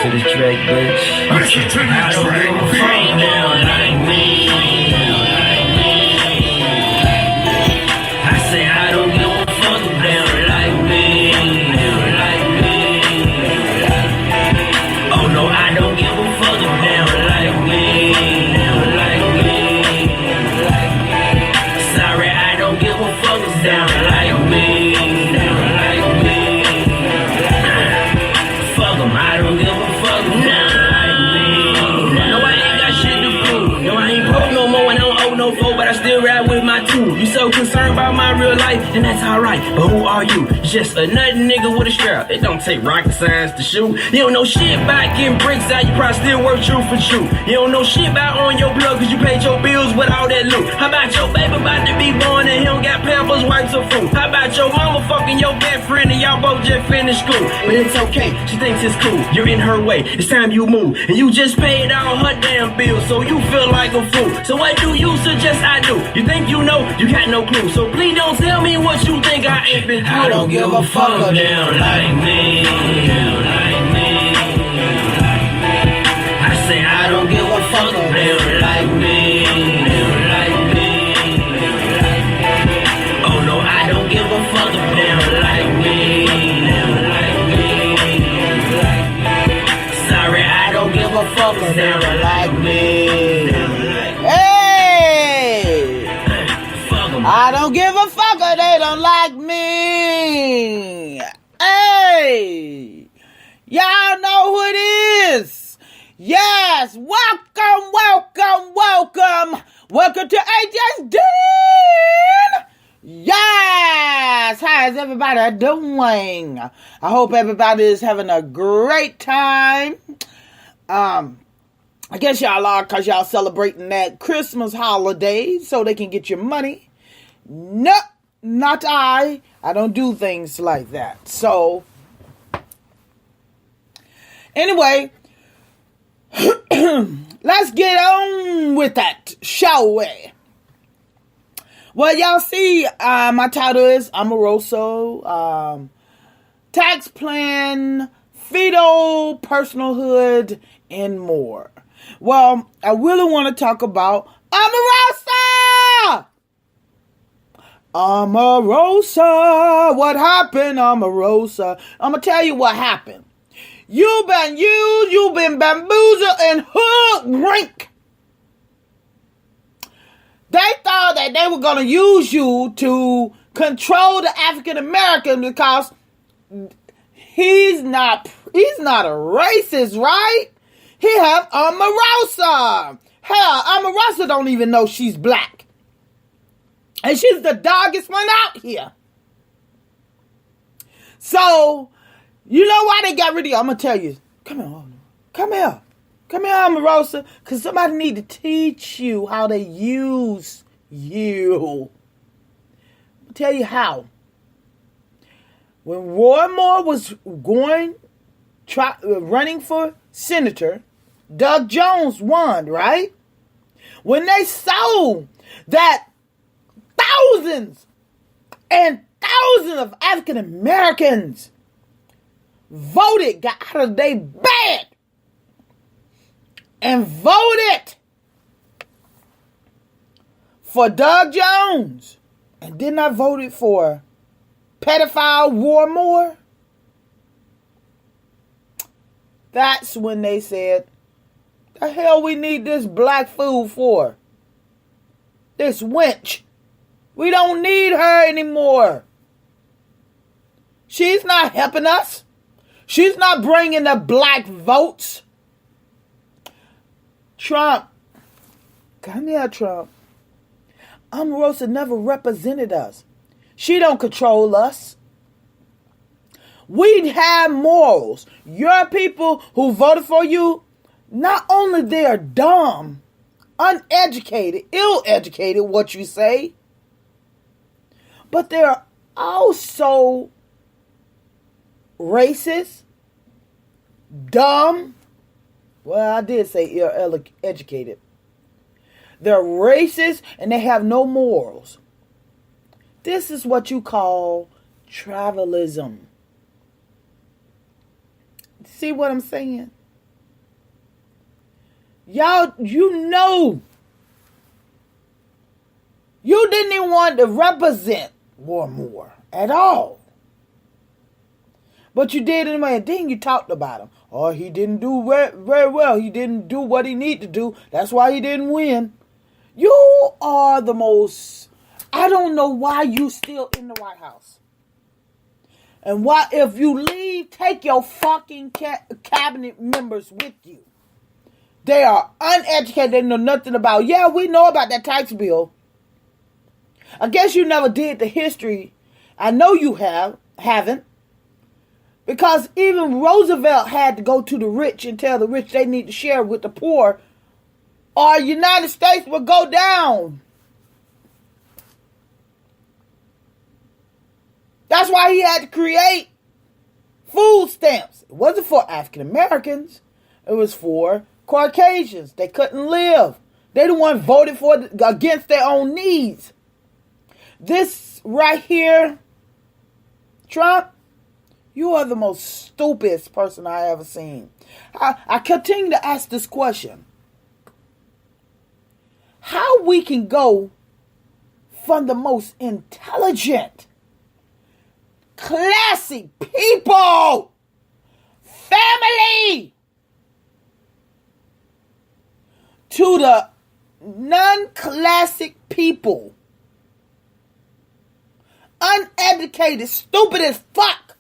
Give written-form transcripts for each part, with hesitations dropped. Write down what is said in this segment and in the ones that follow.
to this track, bitch. Listen to this I don't track, give a fuck down like me. I say I don't give a fuck down like me. Oh no, I don't give a fuck down like me. Sorry, I don't give a fuck down like me. Fuck 'em, I don't give a fuck down like me. No, I ain't got shit to prove. No, I ain't broke no more and I don't owe no foe, but I still ride with my tool. You so concerned about my real life, and that's alright. But who are you? Just another nigga with a strap. It don't take rocket science to shoot. You don't know shit about getting bricks out, you probably still work true for true. You don't know shit about on your blood, cause you paid your bills with all that loot. How about your baby about to be born and he don't got pampers, wipes, or food? How about your mama fucking your best friend and y'all both just finished school? But it's okay, she thinks it's cool. You're in her way, it's time you move. And you just paid all her damn bills, so you feel like a fool. So what do you suggest I do? You think you know, you got no clue. So please don't tell me what you think I ain't been through. I don't give a fuck down like me. I say I don't give a fuck down like me. Oh no, I don't give a fuck down like me. Sorry, I don't give a fuck down like me. Hey! I don't give a fuck if they don't like me. Hey! Y'all know who it is. Yes! Welcome to HSD! Yes! How is everybody doing? I hope everybody is having a great time. I guess y'all are because y'all celebrating that Christmas holiday so they can get your money. No, not I. I don't do things like that. So, anyway, let's get on with that, shall we? Well, y'all see, my title is Omarosa, tax plan, fetal, personhood, and more. Well, I really want to talk about Omarosa! Omarosa! What happened, Omarosa? I'm going to tell you what happened. You've been used, you've been bamboozled and hoodwinked. They thought that they were going to use you to control the African American because he's not a racist, right? He have Omarosa. Hell, Omarosa don't even know she's black. And she's the doggest one out here. So, you know why they got rid of you? I'm going to tell you. Come here, Omarosa. Because somebody need to teach you how they use you. I'll tell you how. When Roy Moore was running for senator, Doug Jones won, right? When they saw that thousands and thousands of African Americans got out of their bed and voted for Doug Jones and did not vote for pedophile Roy Moore, that's when they said, the hell we need this black fool for? This wench. We don't need her anymore. She's not helping us. She's not bringing the black votes. Trump. Come here, Trump. Omarosa never represented us. She don't control us. We have morals. Your people who voted for you, not only they're dumb, uneducated, ill-educated, what you say, but they're also racist, dumb. Well, I did say ill-educated. They're racist and they have no morals. This is what you call tribalism. See what I'm saying? Y'all, you know, you didn't even want to represent War at all. But you did anyway, and then you talked about him. Oh, he didn't do very well. He didn't do what he needed to do. That's why he didn't win. You are the most... I don't know why you still in the White House. And why, if you leave, take your fucking cabinet members with you. They are uneducated. They know nothing about... Yeah, we know about that tax bill. I guess you never did the history. I know you haven't. Because even Roosevelt had to go to the rich and tell the rich they need to share with the poor, or United States will go down. That's why he had to create food stamps. It wasn't for African Americans. It was for Caucasians. They couldn't live. They the one voted for against their own needs. This right here, Trump, you are the most stupidest person I ever seen. I continue to ask this question. How we can go from the most intelligent, classy people, family, to the non-classic people, uneducated, stupid as fuck,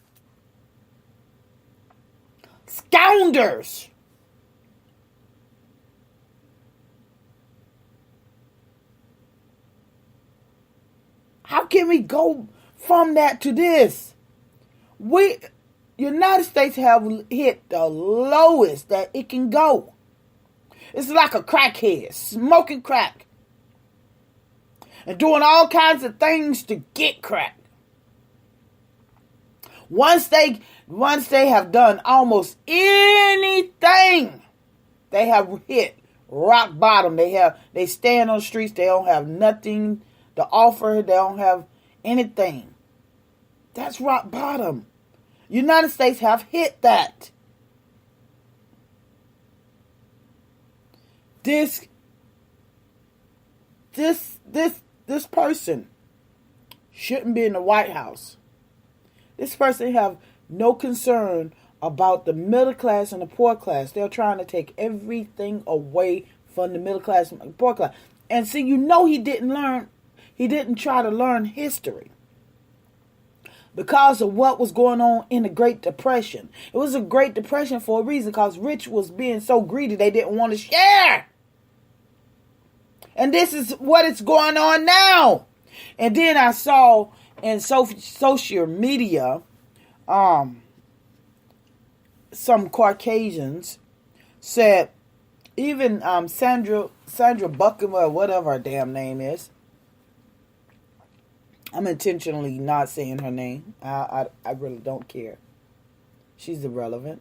scoundrels. How can we go from that to this? United States have hit the lowest that it can go. It's like a crackhead smoking crack and doing all kinds of things to get crack. Once they have done almost anything, they have hit rock bottom. They stand on the streets. They don't have nothing to offer. They don't have anything. That's rock bottom. United States have hit that. This person shouldn't be in the White House. This person have no concern about the middle class and the poor class. They're trying to take everything away from the middle class and the poor class. And see, you know he didn't try to learn history because of what was going on in the Great Depression. It was a Great Depression for a reason, because rich was being so greedy they didn't want to share. And this is what is going on now. And then I saw in social media, some Caucasians said, even Sandra Buckham, or whatever her damn name is. I'm intentionally not saying her name. I really don't care. She's irrelevant.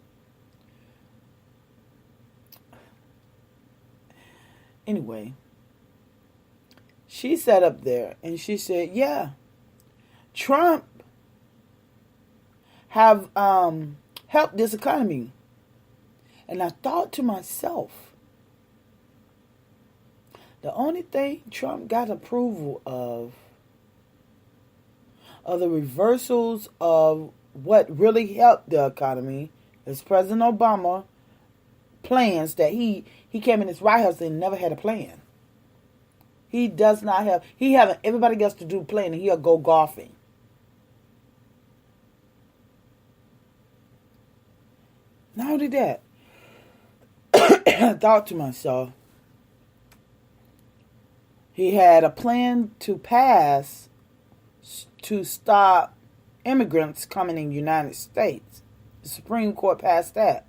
Anyway, she sat up there and she said, yeah, Trump have helped this economy. And I thought to myself, the only thing Trump got approval of are the reversals of what really helped the economy is President Obama plans that he came in his White House and never had a plan. He does not have, everybody gets to do planning. He'll go golfing. Not only that, I thought to myself, he had a plan to pass to stop immigrants coming in the United States. The Supreme Court passed that.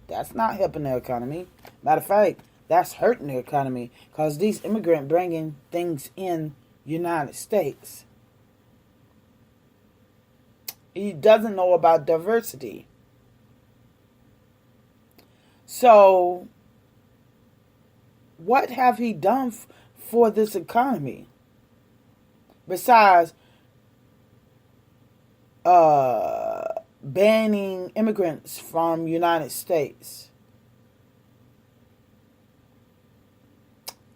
That's not helping the economy. Matter of fact, that's hurting the economy, because these immigrants bringing things in United States. He doesn't know about diversity. So, what have he done for this economy? Besides banning immigrants from United States.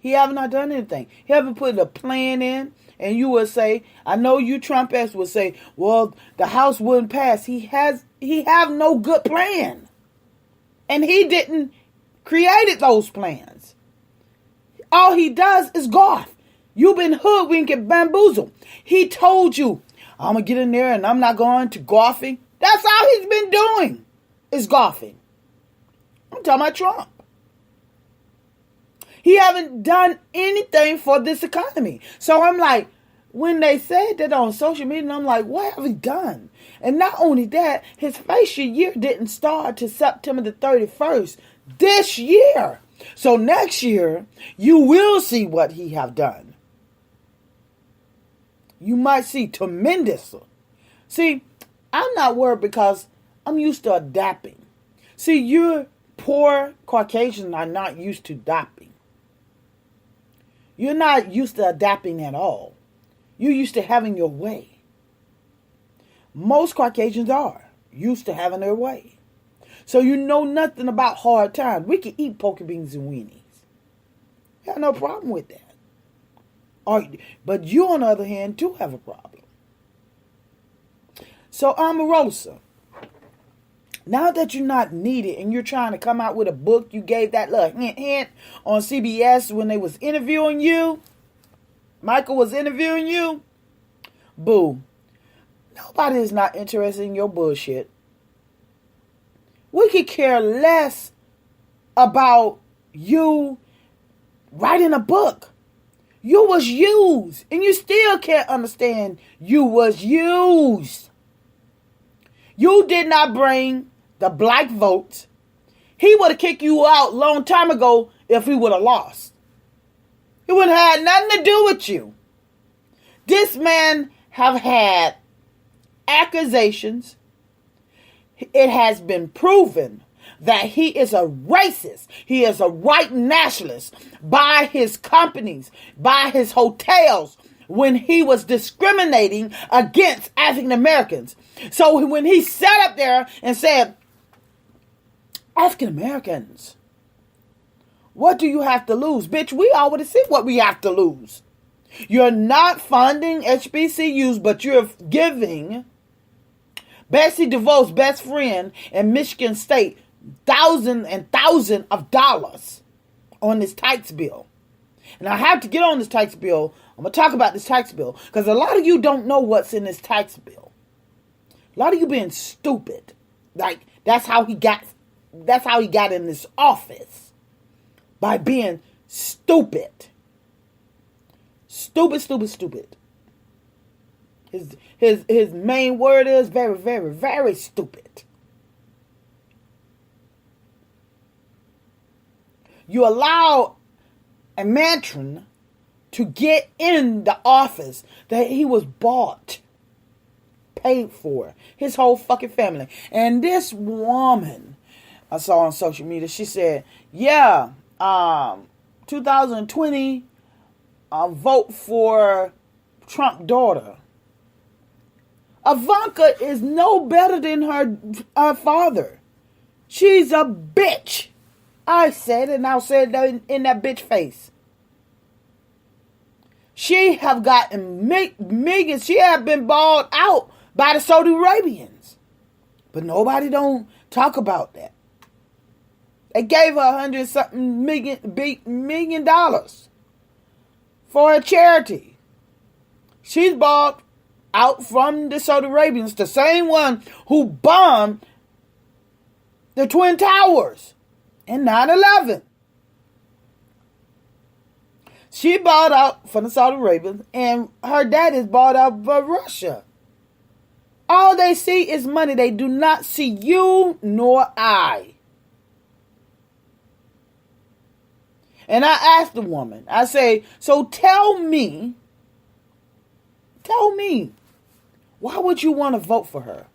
He have not done anything. He haven't put a plan in. And you would say, I know you Trumpettes would say, well, the House wouldn't pass. He have no good plan. And he didn't create those plans. All he does is golf. You've been hoodwinked and bamboozled. He told you, I'm going to get in there and I'm not going to golfing. That's all he's been doing is golfing. I'm talking about Trump. He haven't done anything for this economy. So I'm like, when they said that on social media, I'm like, what have he done? And not only that, his facial year didn't start to September the 31st this year. So next year, you will see what he have done. You might see tremendous. See, I'm not worried because I'm used to adapting. See, you poor Caucasians are not used to adapting. You're not used to adapting at all. You're used to having your way. Most Caucasians are used to having their way. So you know nothing about hard times. We can eat poker beans and weenies. You have no problem with that. But you, on the other hand, do have a problem. So, Omarosa, now that you're not needed and you're trying to come out with a book, you gave that little hint on CBS when they was interviewing you. Michael was interviewing you. Boo. Nobody is not interested in your bullshit. We could care less about you writing a book. You was used. And you still can't understand you was used. You did not bring the black vote. He would have kicked you out a long time ago if he would have lost. It wouldn't have had nothing to do with you. This man have had accusations. It has been proven that he is a racist. He is a white nationalist by his companies, by his hotels, when he was discriminating against African Americans. So when he sat up there and said, African Americans, what do you have to lose? Bitch, we already see what we have to lose. You're not funding HBCUs, but you're giving Betsy DeVos' best friend in Michigan State thousands and thousands of dollars on this tax bill. And I have to get on this tax bill. I'm going to talk about this tax bill because a lot of you don't know what's in this tax bill. A lot of you being stupid. Like, that's how he got in this office. By being stupid. Stupid. His main word is very, very, very stupid. You allow a matron to get in the office that he was bought, paid for, his whole fucking family. And this woman I saw on social media, she said, yeah, 2020, vote for Trump daughter. Ivanka is no better than her father. She's a bitch. I said it, and I'll say it in that bitch face. She have gotten millions. She have been bought out by the Saudi Arabians. But nobody don't talk about that. They gave her $100-something million for a charity. She's bought out from the Saudi Arabians, the same one who bombed the Twin Towers in 9/11. She bought out from the Saudi Arabians, and her dad is bought out by Russia. All they see is money. They do not see you nor I. And I asked the woman, I say, so tell me, why would you want to vote for her?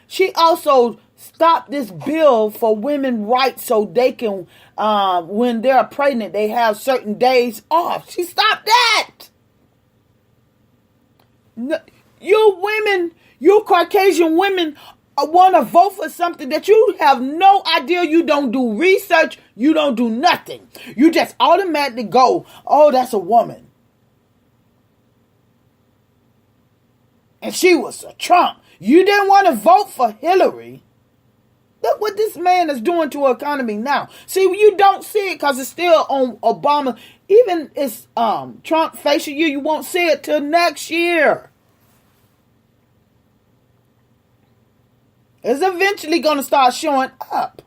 She also stopped this bill for women's rights so they can, when they're pregnant, they have certain days off. She stopped that. You women, you Caucasian women want to vote for something that you have no idea. You don't do research. You don't do nothing. You just automatically go, oh, that's a woman. And she was a Trump. You didn't want to vote for Hillary. Look what this man is doing to our economy now. See, you don't see it because it's still on Obama. Even it's Trump facial year, you won't see it till next year. It's eventually going to start showing up.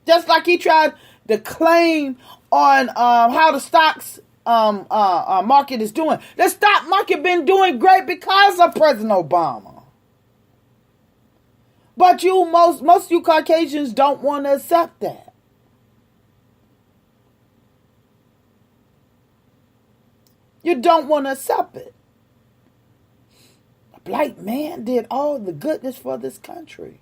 Just like he tried to claim on how the stocks market is doing. The stock market been doing great because of President Obama. But most of you Caucasians don't want to accept that. You don't want to accept it. A black man did all the goodness for this country.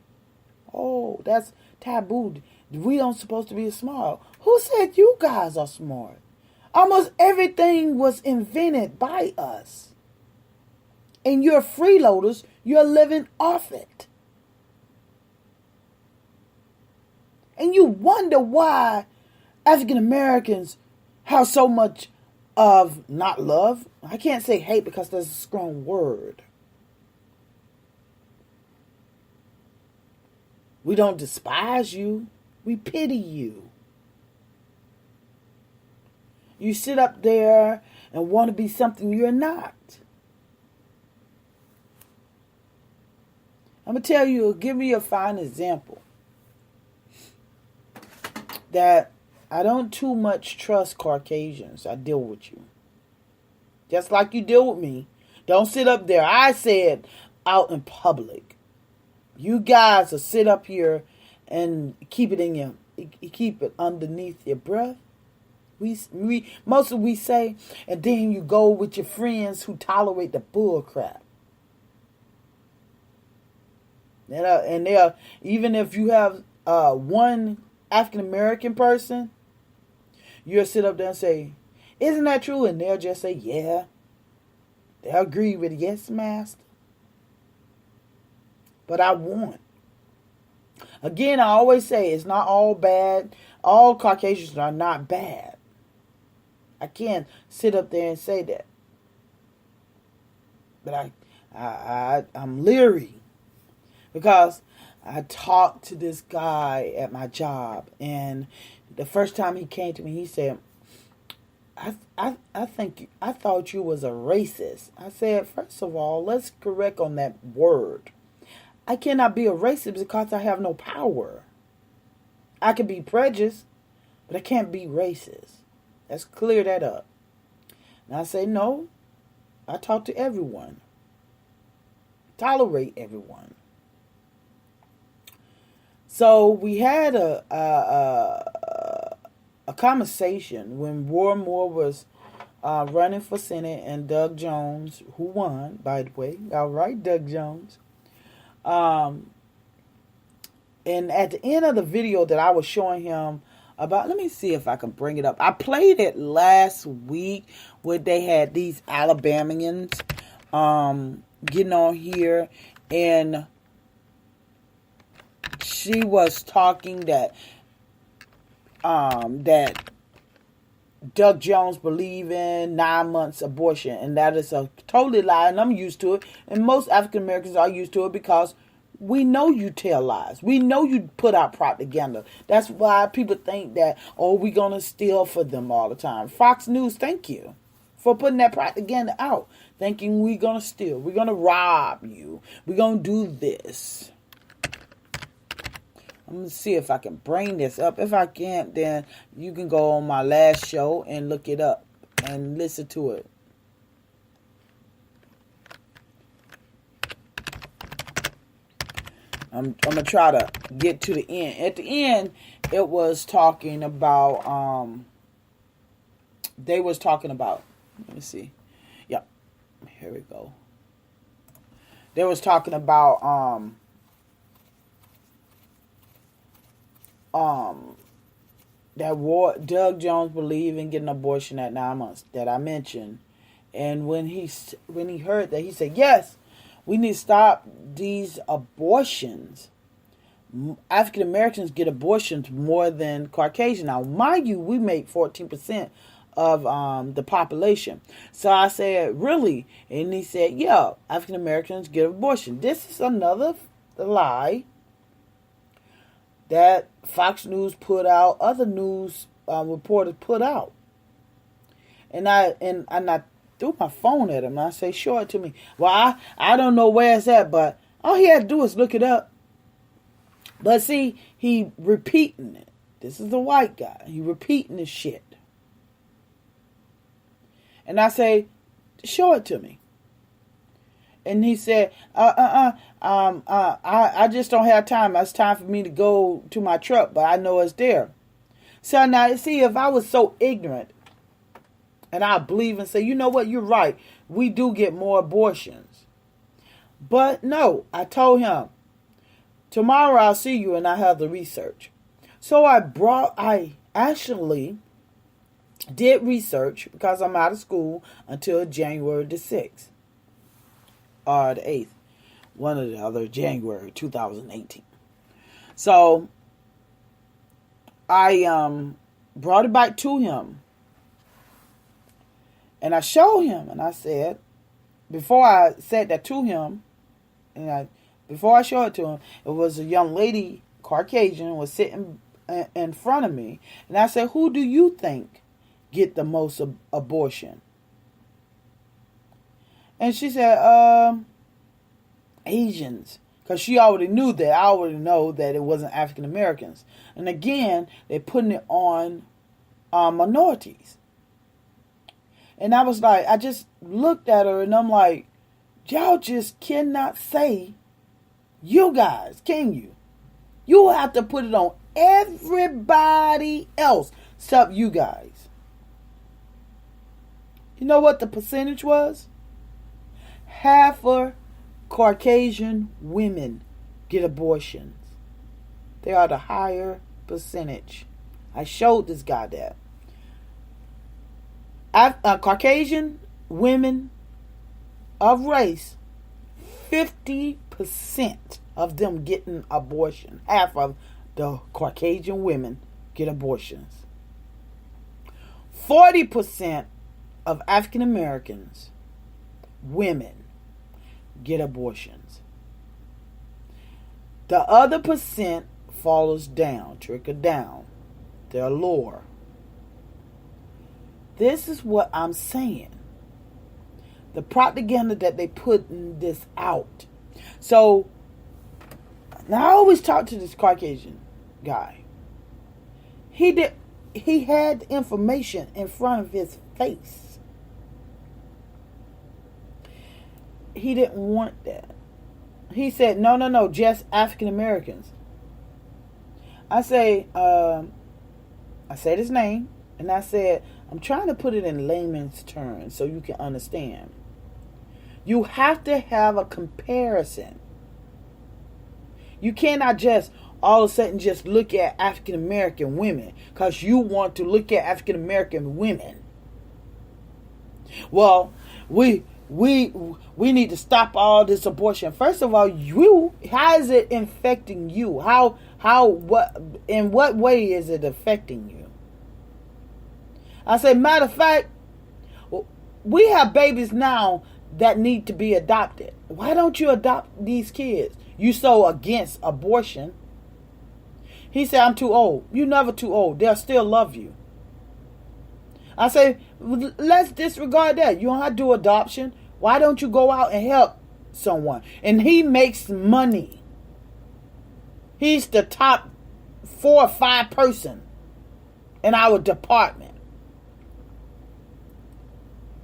Oh, that's taboo. We don't supposed to be smart. Who said you guys are smart? Almost everything was invented by us. And you're freeloaders. You're living off it. And you wonder why African Americans have so much of not love. I can't say hate because that's a strong word. We don't despise you. We pity you. You sit up there and want to be something you're not. I'm going to tell you, give me a fine example. That I don't too much trust Caucasians. I deal with you. Just like you deal with me. Don't sit up there. I said out in public. You guys will sit up here and keep it underneath your breath. We say, and then you go with your friends who tolerate the bull crap. And even if you have one African American person, you'll sit up there and say, isn't that true? And they'll just say, yeah. They'll agree with, yes, master. But I won't. Again, I always say it's not all bad. All Caucasians are not bad. I can't sit up there and say that. But I'm leery. Because I talked to this guy at my job, and the first time he came to me, he said, I thought you was a racist. I said, first of all, let's correct on that word. I cannot be a racist because I have no power. I can be prejudiced, but I can't be racist. Let's clear that up. And I say, no, I talk to everyone. Tolerate everyone. So we had a conversation when Roy Moore was running for Senate and Doug Jones, who won, by the way. All right, Doug Jones. And at the end of the video that I was showing him about, let me see if I can bring it up. I played it last week where they had these Alabamians getting on here, and she was talking that Doug Jones believe in 9 months abortion, and that is a totally lie, and I'm used to it, and most African Americans are used to it because we know you tell lies. We know you put out propaganda. That's why people think that, oh, we're going to steal for them all the time. Fox News, thank you for putting that propaganda out, thinking we're going to steal. We're going to rob you. We're going to do this. I'm going to see if I can bring this up. If I can't, then you can go on my last show and look it up and listen to it. I'm going to try to get to the end. At the end, it was talking about, they was talking about, let me see. Yep. Here we go. They was talking about, that Doug Jones believed in getting an abortion at 9 months that I mentioned, and when he heard that, he said, yes, We need to stop these abortions. African Americans get abortions more than Caucasian. Now, mind you, we make 14% of the population. So I said, really? And he said, yeah, African Americans get abortion. This is another lie that Fox News put out, other news reporters put out. And I threw my phone at him and I say, show it to me. Well, I don't know where it's at, but all he had to do is look it up. But see, he repeating it. This is the white guy. He repeating this shit. And I say, show it to me. And he said, I just don't have time. It's time for me to go to my truck, but I know it's there. So now, see, if I was so ignorant, and I believe and say, you know what, you're right. We do get more abortions. But no, I told him, tomorrow I'll see you and I have the research. So I actually did research because I'm out of school until January the 6th. Or the 8th. One or the other, January 2018. So I brought it back to him. And I showed him and I said, before I said that to him, before I showed it to him, it was a young lady, Caucasian, was sitting in front of me. And I said, who do you think get the most abortion? And she said, Asians. Because she already knew that. I already know that it wasn't African Americans. And again, they're putting it on minorities. And I was like, I just looked at her and I'm like, y'all just cannot say, you guys, can you? You have to put it on everybody else except you guys. You know what the percentage was? Half of Caucasian women get abortions. They are the higher percentage. I showed this guy that. Caucasian women of race, 50% of them getting abortion. Half of the Caucasian women get abortions. 40% of African Americans, women, get abortions. The other percent follows down, trickle down. They're lower. This is what I'm saying. The propaganda that they put in this out. So, now I always talk to this Caucasian guy. He had information in front of his face. He didn't want that. He said, no, just African Americans. I said his name, and I said, I'm trying to put it in layman's terms so you can understand. You have to have a comparison. You cannot just all of a sudden just look at African American women because you want to look at African American women. Well, we need to stop all this abortion. First of all, how is it infecting you? In what way is it affecting you? I say, matter of fact, we have babies now that need to be adopted. Why don't you adopt these kids? You so against abortion. He said, I'm too old. You're never too old. They'll still love you. I say, let's disregard that. You don't have to do adoption. Why don't you go out and help someone? And he makes money. He's the top 4 or 5 person in our department.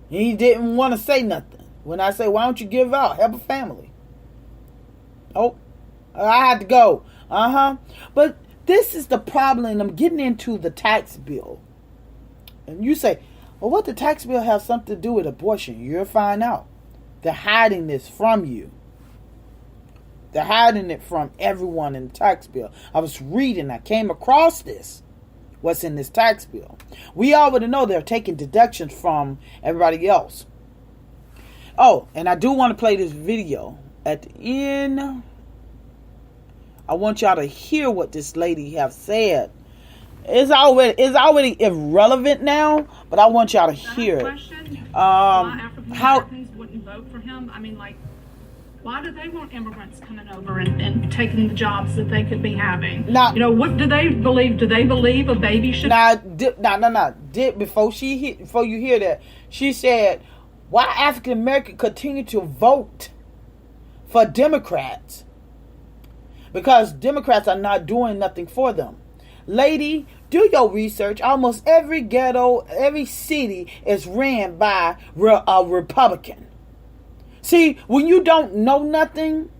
He didn't want to say nothing. When I say, why don't you give out? Help a family. Oh, I had to go. But this is the problem. I'm getting into the tax bill. And you say, well, what the tax bill have something to do with abortion? You'll find out. They're hiding this from you. They're hiding it from everyone in the tax bill. I was reading. I came across this. What's in this tax bill? We already know they're taking deductions from everybody else. Oh, and I do want to play this video at the end, I want y'all to hear what this lady have said. It's already irrelevant now, but I want y'all to hear it. Why African Americans wouldn't vote for him? I mean, like, why do they want immigrants coming over and taking the jobs that they could be having? Now, what do they believe? Do they believe a baby should? Before you hear that, she said, why African Americans continue to vote for Democrats? Because Democrats are not doing nothing for them. Lady, do your research. Almost every ghetto, every city is ran by a Republican. See, when you don't know nothing,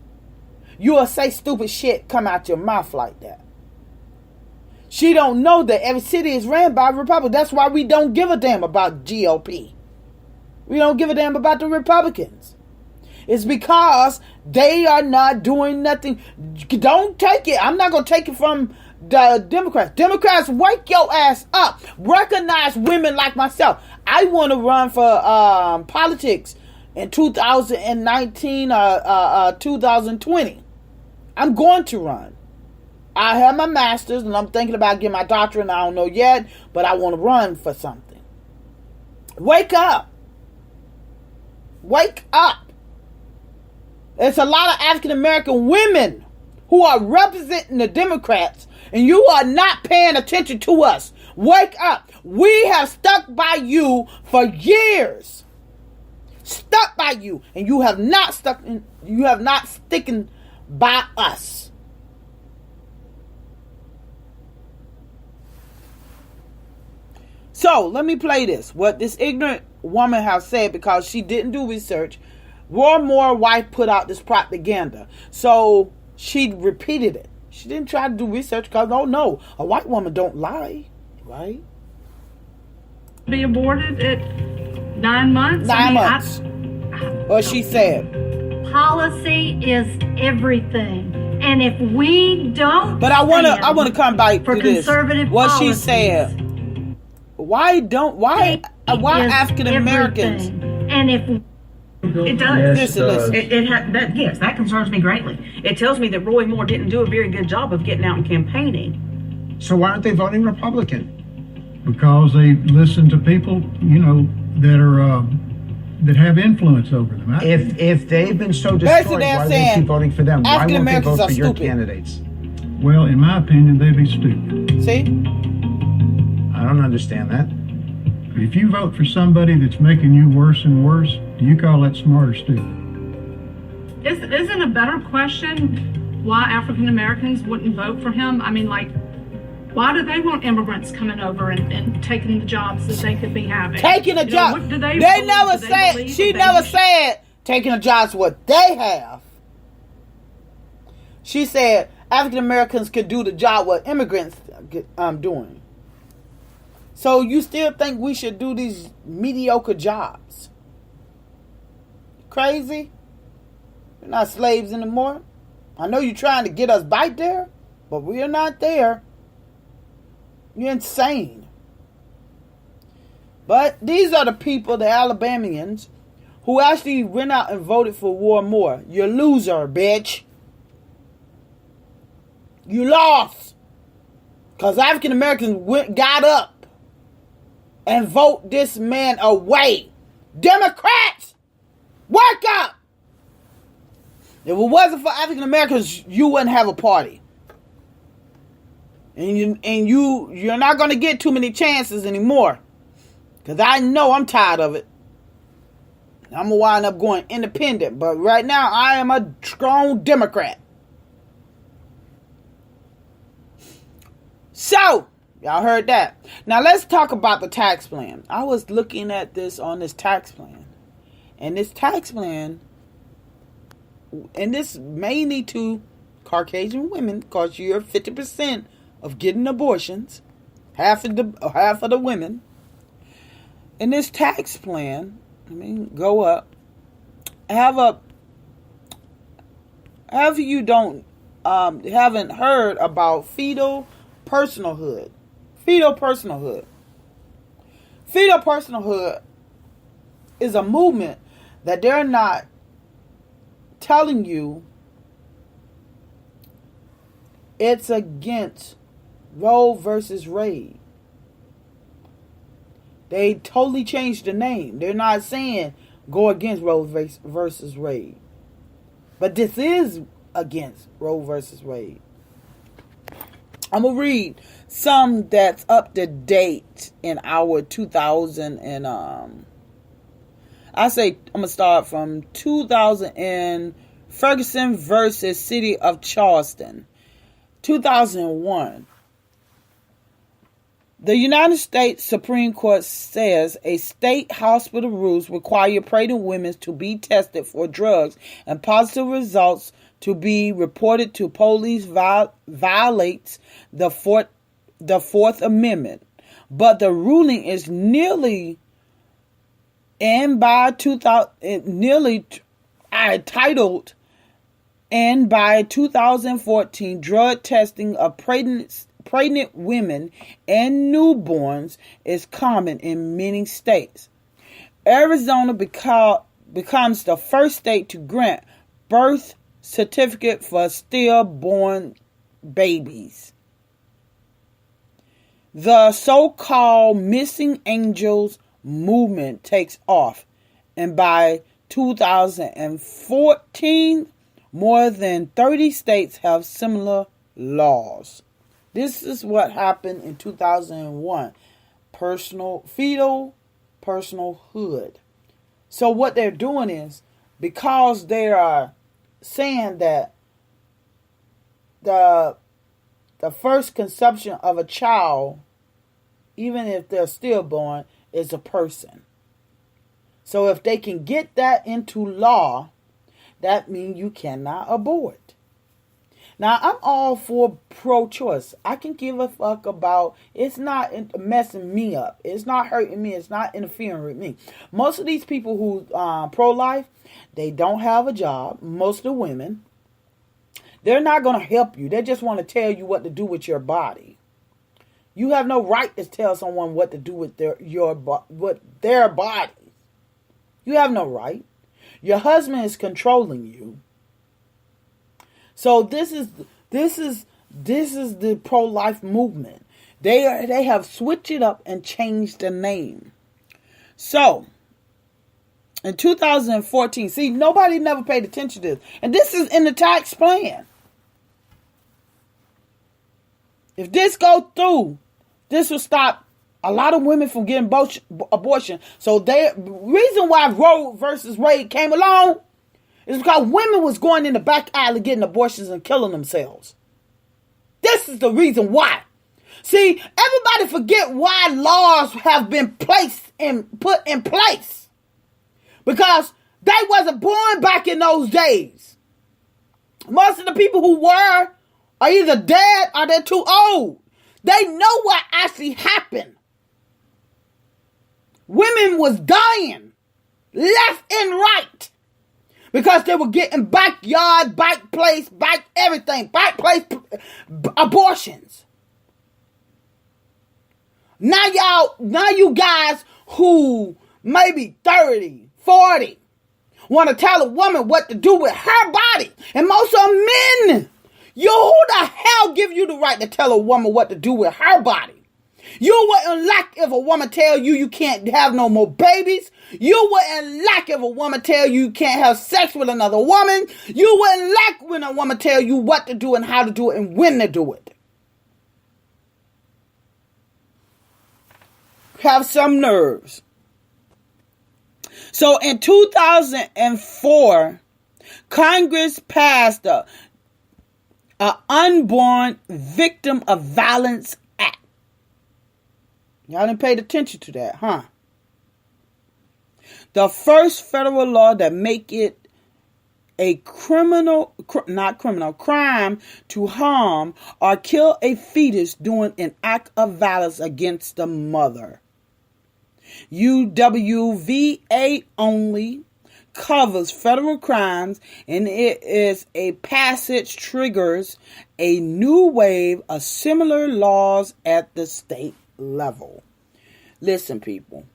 you will say stupid shit come out your mouth like that. She don't know that every city is ran by a Republican. That's why we don't give a damn about GOP. We don't give a damn about the Republicans. It's because they are not doing nothing. Don't take it. I'm not going to take it from the Democrats. Democrats, wake your ass up. Recognize women like myself. I want to run for politics in 2019 or 2020. I'm going to run. I have my master's and I'm thinking about getting my doctorate. I don't know yet, but I want to run for something. Wake up. Wake up. There's a lot of African American women who are representing the Democrats, and you are not paying attention to us. Wake up. We have stuck by you for years. Stuck by you, and you have not sticking by us. So let me play this. What this ignorant woman has said, because she didn't do research. Roy Moore wife put out this propaganda, so she repeated it. She didn't try to do research because, oh no, a white woman don't lie, right? Be aborted at 9 months. 9 months. What she said. Policy is everything, and if we don't, but I wanna come back for to this. Conservative what policies, she said. Why African Americans? And if it does. Listen. Yes, that concerns me greatly. It tells me that Roy Moore didn't do a very good job of getting out and campaigning. So why aren't they voting Republican? Because they listen to people, that are that have influence over them. If they've been so destroyed, why do they keep voting for them? Why won't they vote for your candidates? Well, in my opinion, they'd be stupid. See? I don't understand that. If you vote for somebody that's making you worse and worse, do you call that smart or stupid? Isn't a better question why African Americans wouldn't vote for him? I mean, like, why do they want immigrants coming over and taking the jobs that they could be having? Taking a job. She never said taking a job's what they have. She said African Americans could do the job what immigrants doing. So you still think we should do these mediocre jobs? Crazy? We're not slaves anymore. I know you're trying to get us back there, but we're not there. You're insane. But these are the people, the Alabamians, who actually went out and voted for Roy Moore. You loser, bitch. You lost. Because African Americans got up and vote this man away. Democrats, wake up. If it wasn't for African Americans, you wouldn't have a party. And you're not going to get too many chances anymore. Because I know I'm tired of it. I'm going to wind up going independent. But right now, I am a strong Democrat. So, y'all heard that. Now, let's talk about the tax plan. I was looking at this on this tax plan. And this tax plan, and this mainly to Caucasian women, because you're 50% of getting abortions, half of the women. In this tax plan, go up. Have you haven't heard about fetal personhood. Fetal personhood. Fetal personhood is a movement that they're not telling you it's against Roe versus Wade. They totally changed the name. They're not saying go against Roe versus Wade. But this is against Roe versus Wade. I'm going to read some that's up to date in our 2000 and I'm going to start from 2000 in Ferguson versus City of Charleston. 2001. The United States Supreme Court says a state hospital rules require pregnant women to be tested for drugs and positive results to be reported to police violates the Fourth Amendment. But the ruling is titled and by 2014 drug testing of pregnant women and newborns is common in many states. Arizona becomes the first state to grant birth certificate for stillborn babies. The so-called missing angels movement takes off, and by 2014, more than 30 states have similar laws. This is what happened in 2001. Fetal personhood. So what they're doing is, because they are saying that the first conception of a child, even if they're stillborn, is a person. So if they can get that into law, that means you cannot abort. Now, I'm all for pro-choice. I can give a fuck about, it's not messing me up. It's not hurting me. It's not interfering with me. Most of these people who pro-life, they don't have a job. Most of the women, they're not going to help you. They just want to tell you what to do with your body. You have no right to tell someone what to do with their body. You have no right. Your husband is controlling you. So this is the pro-life movement. They have switched it up and changed the name. So in 2014, see, nobody never paid attention to this, and this is in the tax plan. If this goes through, this will stop a lot of women from getting abortion. So the reason why Roe versus Wade came along is because women was going in the back alley getting abortions and killing themselves. This is the reason why. See, everybody forget why laws have been put in place. Because they wasn't born back in those days. Most of the people who were are either dead or they're too old. They know what actually happened. Women was dying left and right. Because they were getting backyard, back place abortions. Now you guys who maybe 30, 40 want to tell a woman what to do with her body. And most of them men. Who the hell give you the right to tell a woman what to do with her body? You wouldn't like if a woman tell you can't have no more babies. You wouldn't like if a woman tell you can't have sex with another woman. You wouldn't like when a woman tell you what to do and how to do it and when to do it. Have some nerves. So in 2004, Congress passed a Unborn Victim of Violence Act. Y'all didn't pay attention to that, huh? The first federal law that make it a crime to harm or kill a fetus doing an act of violence against the mother. UWVA only covers federal crimes, and it is a passage triggers a new wave of similar laws at the state level. Listen, people,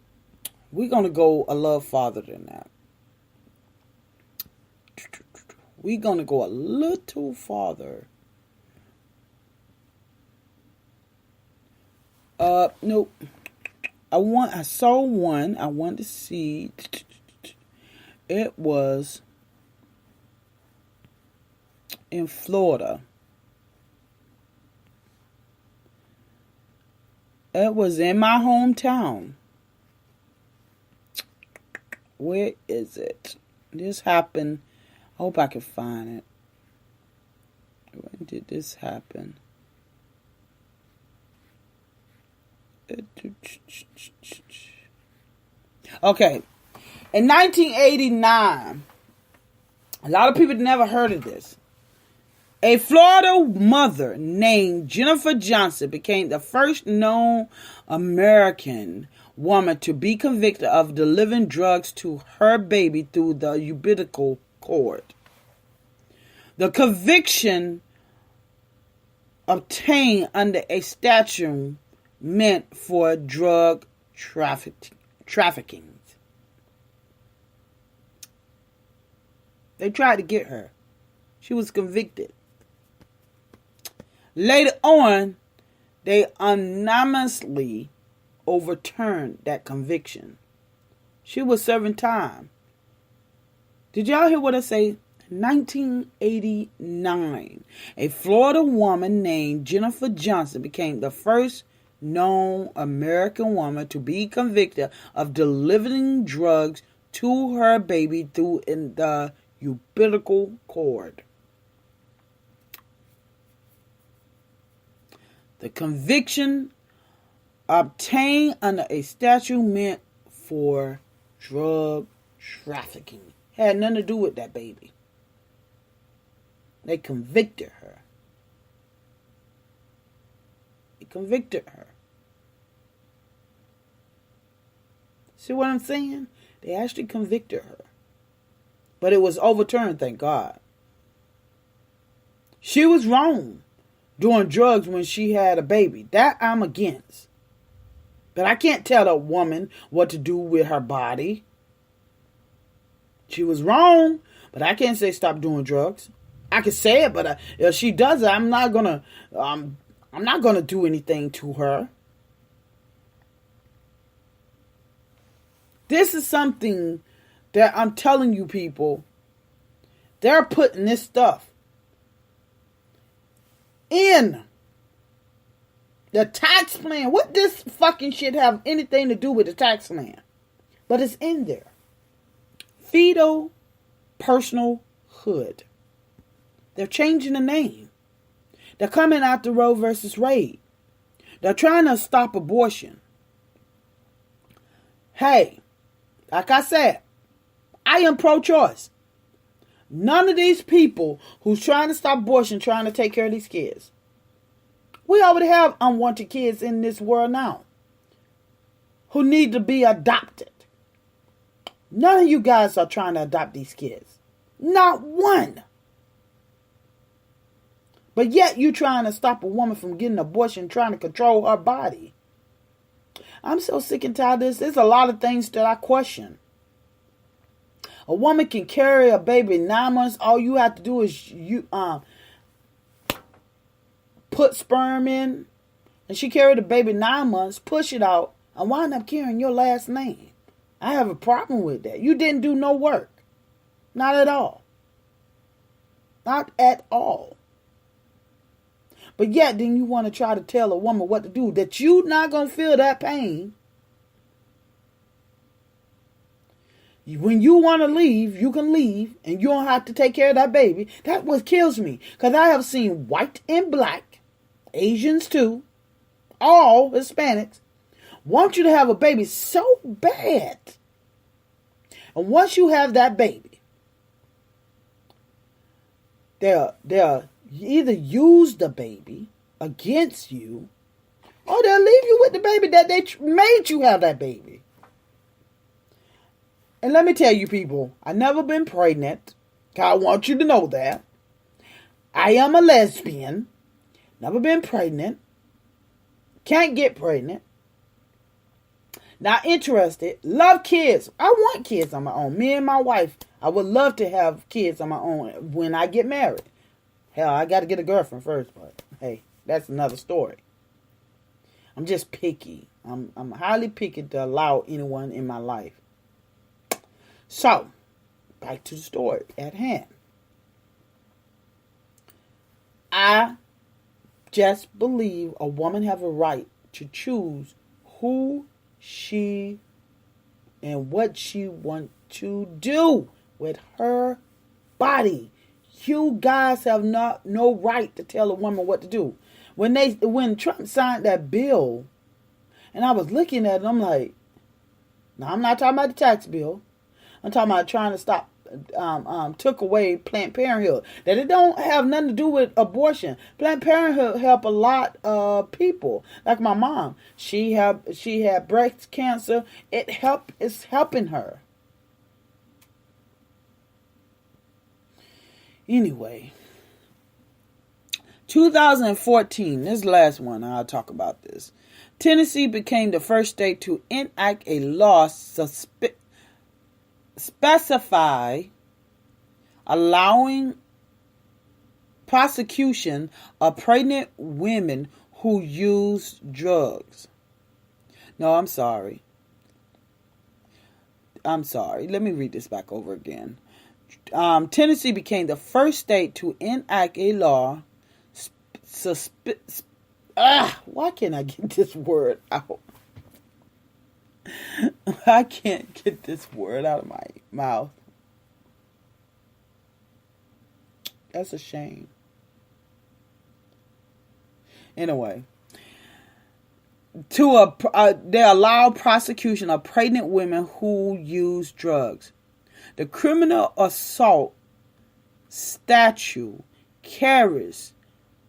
we're going to go a little farther than that. We're going to go a little farther. Nope. I saw one. I wanted to see. It was in Florida. It was in my hometown. Where is it? This happened. I hope I can find it. When did this happen? Okay. In 1989, a lot of people never heard of this. A Florida mother named Jennifer Johnson became the first known American woman to be convicted of delivering drugs to her baby through the umbilical cord. The conviction obtained under a statute meant for drug trafficking. They tried to get her. She was convicted. Later on, they unanimously overturned that conviction. She was serving time. Did y'all hear what I say? 1989, a Florida woman named Jennifer Johnson became the first known American woman to be convicted of delivering drugs to her baby through the umbilical cord. The conviction obtained under a statute meant for drug trafficking. Had nothing to do with that baby. They convicted her. See what I'm saying? They actually convicted her. But it was overturned, thank God. She was wrong doing drugs when she had a baby. That I'm against. But I can't tell a woman what to do with her body. She was wrong, but I can't say stop doing drugs. I can say it, but if she does it, I'm not gonna do anything to her. This is something that I'm telling you people. They're putting this stuff in the tax plan. What this fucking shit have anything to do with the tax plan? But it's in there. Fetal Personhood. They're changing the name. They're coming after Roe versus Wade. They're trying to stop abortion. Hey, like I said, I am pro-choice. None of these people who's trying to stop abortion, trying to take care of these kids. We already have unwanted kids in this world now who need to be adopted. None of you guys are trying to adopt these kids. Not one. But yet you trying to stop a woman from getting an abortion, trying to control her body. I'm so sick and tired of this. There's a lot of things that I question. A woman can carry a baby 9 months. All you have to do is put sperm in. And she carried the baby 9 months, push it out, and wind up carrying your last name. I have a problem with that. You didn't do no work. Not at all. Not at all. But yet, then you want to try to tell a woman what to do, that you're not going to feel that pain. When you want to leave, you can leave, and you don't have to take care of that baby. That's what kills me. Because I have seen white and black, Asians too, all Hispanics, want you to have a baby so bad. And once you have that baby, they'll either use the baby against you, or they'll leave you with the baby that they made you have that baby. And let me tell you people, I've never been pregnant. I want you to know that. I am a lesbian. Never been pregnant. Can't get pregnant. Not interested. Love kids. I want kids on my own. Me and my wife, I would love to have kids on my own when I get married. Hell, I got to get a girlfriend first, but hey, that's another story. I'm just picky. I'm highly picky to allow anyone in my life. So, back to the story at hand. I just believe a woman have a right to choose who she and what she wants to do with her body. You guys have no right to tell a woman what to do. When Trump signed that bill, and I was looking at it, I'm like, no, I'm not talking about the tax bill. I'm talking about trying to stop, took away Planned Parenthood. That it don't have nothing to do with abortion. Planned Parenthood help a lot of people. Like my mom, she had breast cancer. It's helping her. Anyway, 2014, this last one, I'll talk about this. Tennessee became the first state to enact a law specify allowing prosecution of pregnant women who use drugs. No, I'm sorry. Let me read this back over again. Tennessee became the first state to enact a law why can't I get this word out? I can't get this word out of my mouth. That's a shame. Anyway, they allow prosecution of pregnant women who use drugs. The criminal assault statute carries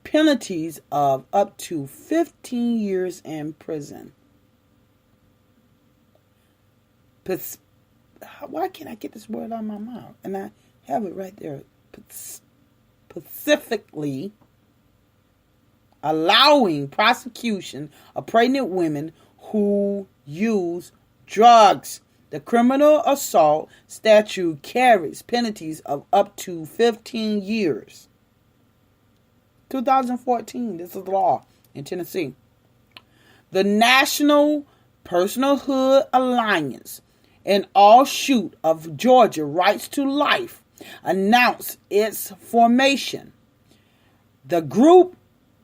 penalties of up to 15 years in prison. Why can't I get this word out of my mouth? And I have it right there. Specifically allowing prosecution of pregnant women who use drugs. The criminal assault statute carries penalties of up to 15 years. 2014, this is the law in Tennessee. The National Personhood Alliance and Offshoot of Georgia Rights to Life announced its formation. The group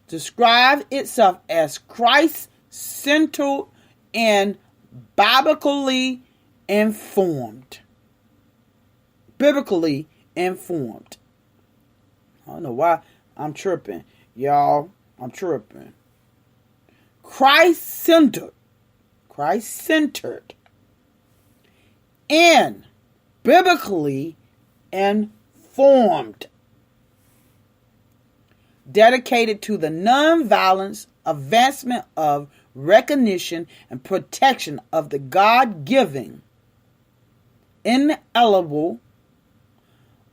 described itself as Christ-centered and biblically informed. I don't know why I'm tripping. Y'all, I'm tripping. Christ-centered and biblically informed. Dedicated to the nonviolence, advancement of recognition, and protection of the God-given, inalienable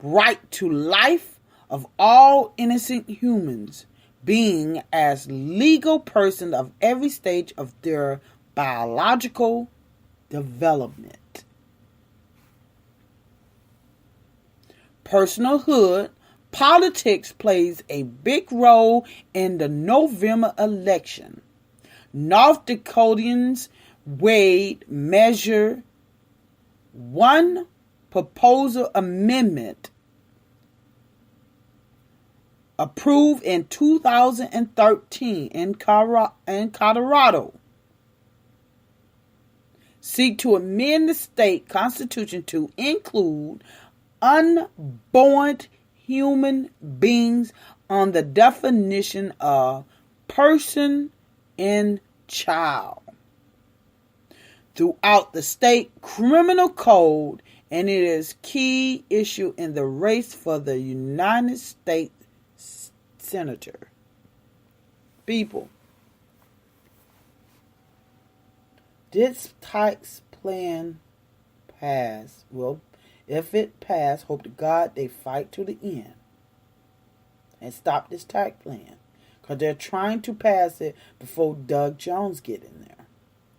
right to life of all innocent humans, being as legal persons of every stage of their biological development. Personhood politics plays a big role in the November election. North Dakotans weighed Measure 1 proposal amendment approved in 2013 in Colorado, seek to amend the state constitution to include unborn human beings on the definition of person and child throughout the state criminal code, and it is key issue in the race for the United States Senator. People, this tax plan pass. Well, if it pass, hope to God they fight to the end and stop this tax plan, because they're trying to pass it before Doug Jones get in there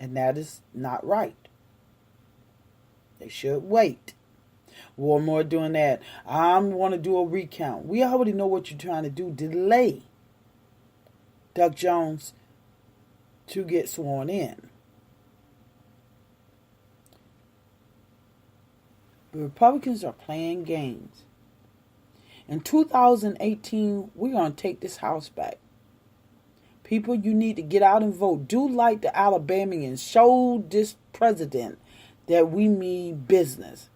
And that is not right. They should wait. One more doing that. I want to do a recount. We already know what you're trying to do. Delay Doug Jones to get sworn in. The Republicans are playing games. In 2018, we're going to take this house back. People, you need to get out and vote. Do like the Alabamians. Show this president that we mean business.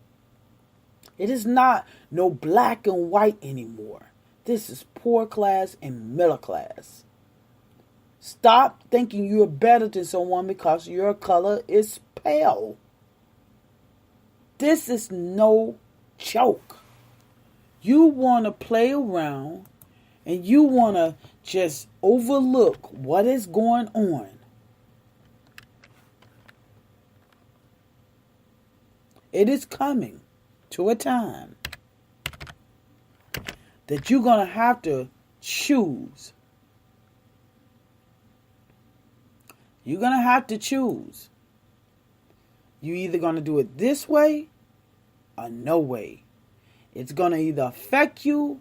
It is not no black and white anymore. This is poor class and middle class. Stop thinking you're better than someone because your color is pale. This is no joke. You want to play around and you want to just overlook what is going on. It is coming to a time that you're going to have to choose. You're going to have to choose. You're either going to do it this way or no way. It's going to either affect you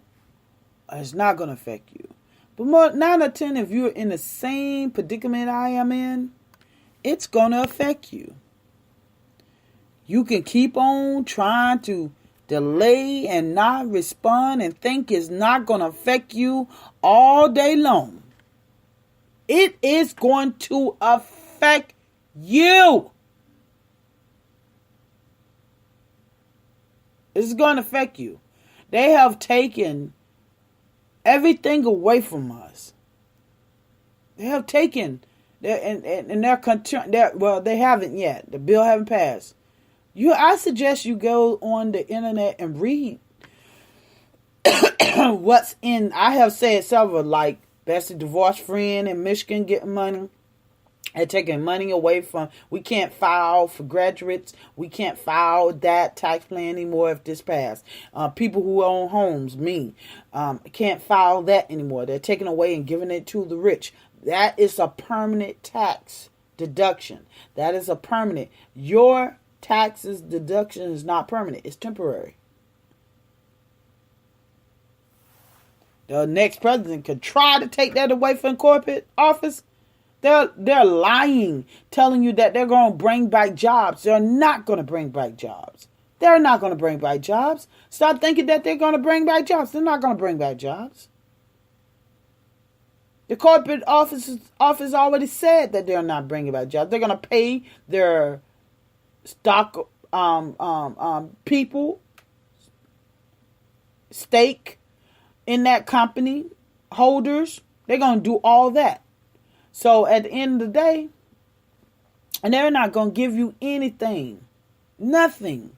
or it's not going to affect you. But more 9 or 10, if you're in the same predicament I am in, it's going to affect you. You can keep on trying to delay and not respond and think it's not going to affect you all day long. It is going to affect you. It's going to affect you. They have taken everything away from us. They have taken, and they're concerned. Well, they haven't yet. The bill haven't passed. I suggest you go on the internet and read what's in. I have said several, like Bessie divorced friend in Michigan getting money. They're taking money away from. We can't file for graduates. We can't file that tax plan anymore if this passed. People who own homes, can't file that anymore. They're taking away and giving it to the rich. That is a permanent tax deduction. That is a permanent. Your taxes deduction is not permanent. It's temporary. The next president could try to take that away from corporate office. They're lying, telling you that they're going to bring back jobs. They're not going to bring back jobs. They're not going to bring back jobs. Stop thinking that they're going to bring back jobs. They're not going to bring back jobs. The corporate office already said that they're not bringing back jobs. They're going to pay their stock people stake in that company, holders. They're going to do all that. So at the end of the day, and they're not going to give you anything. Nothing.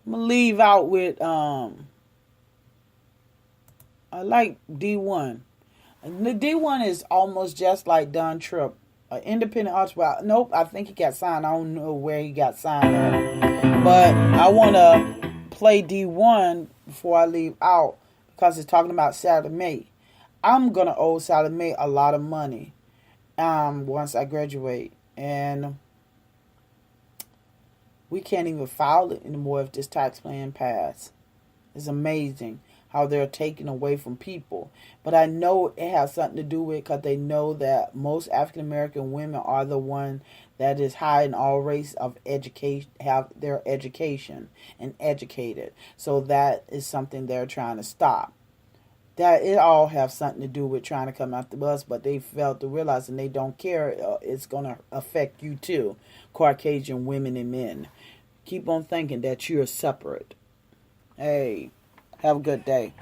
I'm going to leave out with, I like D1. The D1 is almost just like Don Trump. An independent artist. Nope, I think he got signed. I don't know where he got signed at. But I want to play D1 before I leave out because it's talking about Sally Mae. I'm going to owe Sally Mae a lot of money once I graduate. And we can't even file it anymore if this tax plan passes. It's amazing how they're taking away from people. But I know it has something to do with it because they know that most African American women are the one that is high in all race of education, have their education and educated. So that is something they're trying to stop. That it all have something to do with trying to come out the bus, but they failed to realize and they don't care. It's going to affect you too, Caucasian women and men. Keep on thinking that you're separate. Hey, have a good day.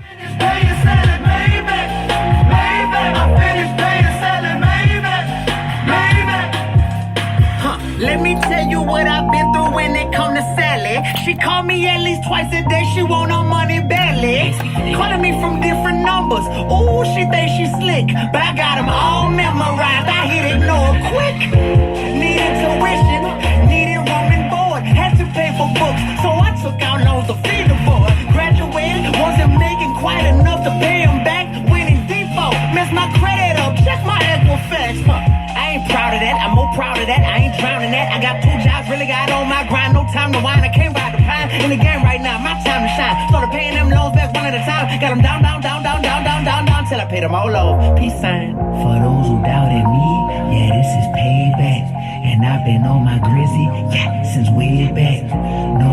Let me tell you what I've been through when it come to Sally. She called me at least twice a day. She want her money badly. Calling me from different numbers. Ooh, she thinks she slick, but I got them all memorized. I hit ignore quick. Needed tuition, needed room and board. Had to pay for books, so I took out loans to feed the boy. Graduated, wasn't making quite enough to pay him back. Went in default, messed my credit up, check my Equifax. I ain't proud proud of that. I ain't drowning that. I got 2 jobs, really got on my grind. No time to whine. I can't ride the pine in the game right now. My time to shine. Started paying them loans back one at a time. Got them down, down, down, down, down, down, down, down till I paid them all off. Peace sign. For those who doubted me, yeah, this is payback. And I've been on my grizzy, yeah, since way back. No